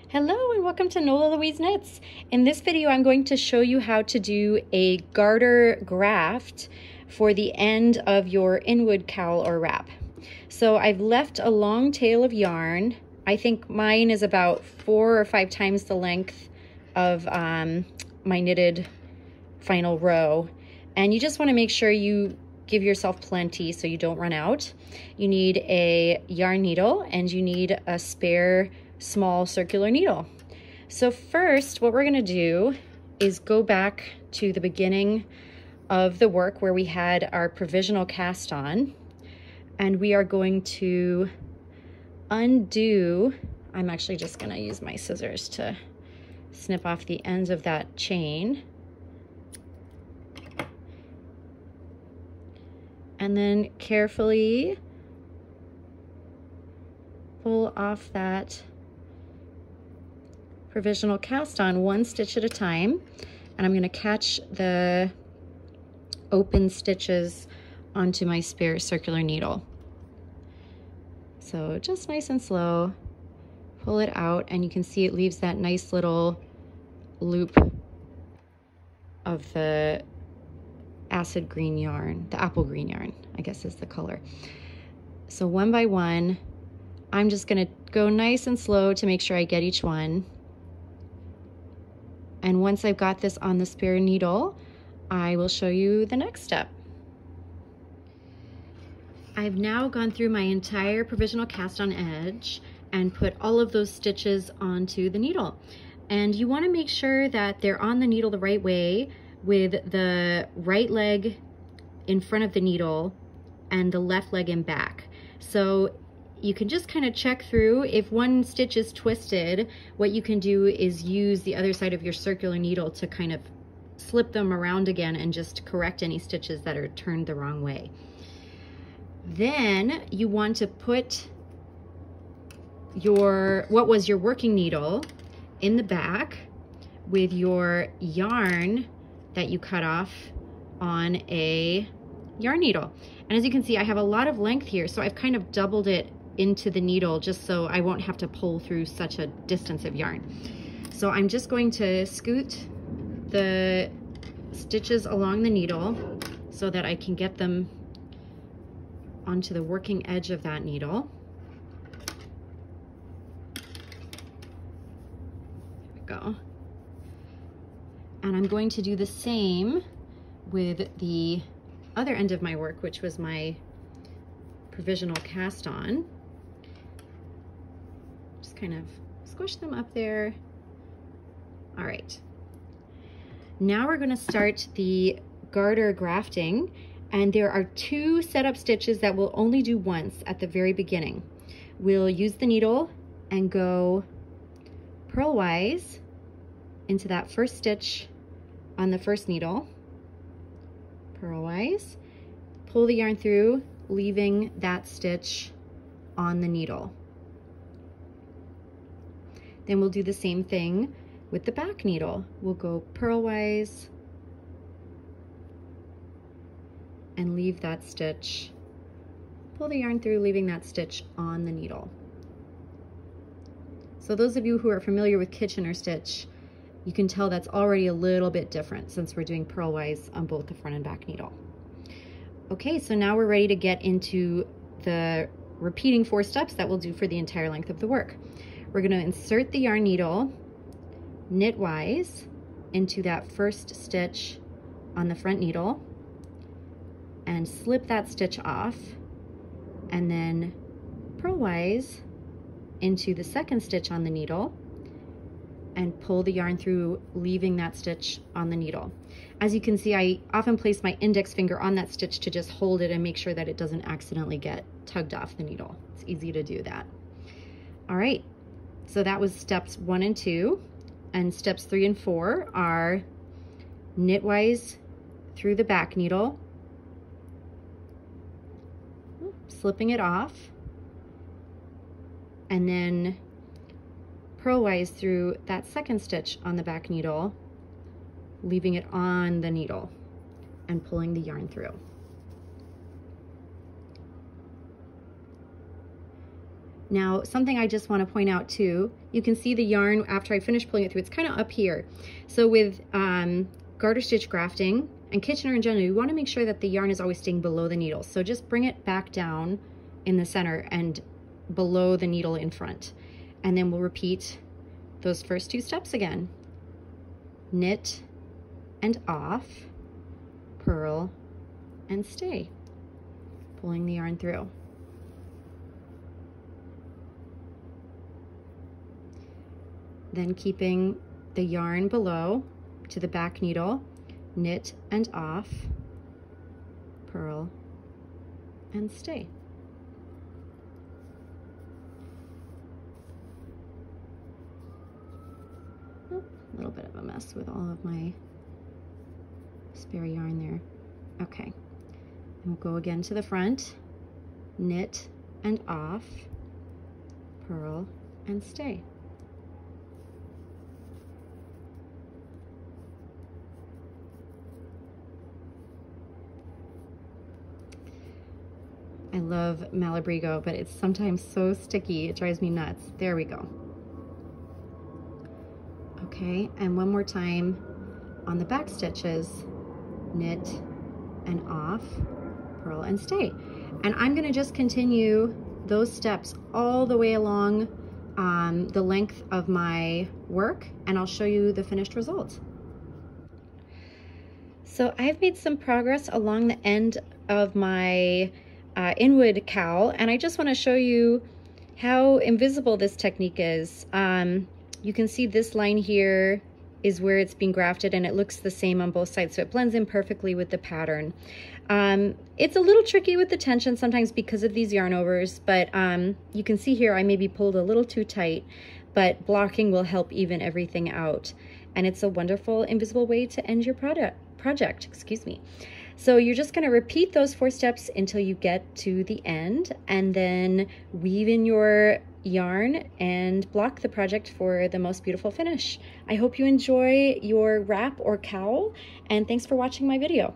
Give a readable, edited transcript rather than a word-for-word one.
Hello and welcome to Nola Louise Knits. In this video I'm going to show you how to do a garter graft for the end of your Inwood cowl or wrap. So I've left a long tail of yarn. I think mine is about 4 or 5 times the length of my knitted final row. And you just want to make sure you give yourself plenty so you don't run out. You need a yarn needle and you need a spare small circular needle. So first what we're going to do is go back to the beginning of the work where we had our provisional cast on, and we are going to undo. I'm actually just going to use my scissors to snip off the ends of that chain, and then carefully pull off that provisional cast on one stitch at a time. And I'm going to catch the open stitches onto my spare circular needle. So just nice and slow, pull it out, and you can see it leaves that nice little loop of the acid green yarn, the apple green yarn, I guess is the color. So one by one, I'm just going to go nice and slow to make sure I get each one. And once I've got this on the spare needle, I will show you the next step. I've now gone through my entire provisional cast on edge and put all of those stitches onto the needle. And you want to make sure that they're on the needle the right way, with the right leg in front of the needle and the left leg in back. So you can just kind of check through. If one stitch is twisted, what you can do is use the other side of your circular needle to kind of slip them around again and just correct any stitches that are turned the wrong way. Then you want to put what was your working needle in the back with your yarn that you cut off on a yarn needle. And as you can see, I have a lot of length here, so I've kind of doubled it into the needle just so I won't have to pull through such a distance of yarn. So I'm just going to scoot the stitches along the needle so that I can get them onto the working edge of that needle. There we go. And I'm going to do the same with the other end of my work, which was my provisional cast on. Just kind of squish them up there. All right. Now we're going to start the garter grafting, and there are 2 setup stitches that we'll only do once at the very beginning. We'll use the needle and go purlwise into that first stitch on the first needle, purlwise, pull the yarn through, leaving that stitch on the needle. Then we'll do the same thing with the back needle. We'll go purlwise and leave that stitch, pull the yarn through, leaving that stitch on the needle. So those of you who are familiar with Kitchener stitch, you can tell that's already a little bit different since we're doing purlwise on both the front and back needle. Okay, so now we're ready to get into the repeating 4 steps that we'll do for the entire length of the work. We're going to insert the yarn needle knitwise into that first stitch on the front needle and slip that stitch off, and then purlwise into the second stitch on the needle and pull the yarn through, leaving that stitch on the needle. As you can see, I often place my index finger on that stitch to just hold it and make sure that it doesn't accidentally get tugged off the needle. It's easy to do that. All right, so that was steps 1 and 2, and steps 3 and 4 are knitwise through the back needle, slipping it off, and then purlwise through that second stitch on the back needle, leaving it on the needle and pulling the yarn through. Now, something I just want to point out too, you can see the yarn after I finish pulling it through, it's kind of up here. So with garter stitch grafting and Kitchener in general, you want to make sure that the yarn is always staying below the needle. So just bring it back down in the center and below the needle in front. And then we'll repeat those first 2 steps again. Knit and off, purl and stay, pulling the yarn through. Then keeping the yarn below to the back needle, knit and off, purl and stay. Oh, a little bit of a mess with all of my spare yarn there. Okay, and we'll go again to the front, knit and off, purl and stay. I love Malabrigo, but it's sometimes so sticky, it drives me nuts. There we go. Okay, and one more time on the back stitches, knit and off, purl and stay. And I'm gonna just continue those steps all the way along the length of my work, and I'll show you the finished result. So I've made some progress along the end of my Inwood cowl, and I just want to show you how invisible this technique is. You can see this line here is where it's being grafted, and it looks the same on both sides, so it blends in perfectly with the pattern. It's a little tricky with the tension sometimes because of these yarn overs, but you can see here I maybe pulled a little too tight, but blocking will help even everything out, and it's a wonderful invisible way to end your project, excuse me. So you're just going to repeat those 4 steps until you get to the end, and then weave in your yarn and block the project for the most beautiful finish. I hope you enjoy your wrap or cowl, and thanks for watching my video.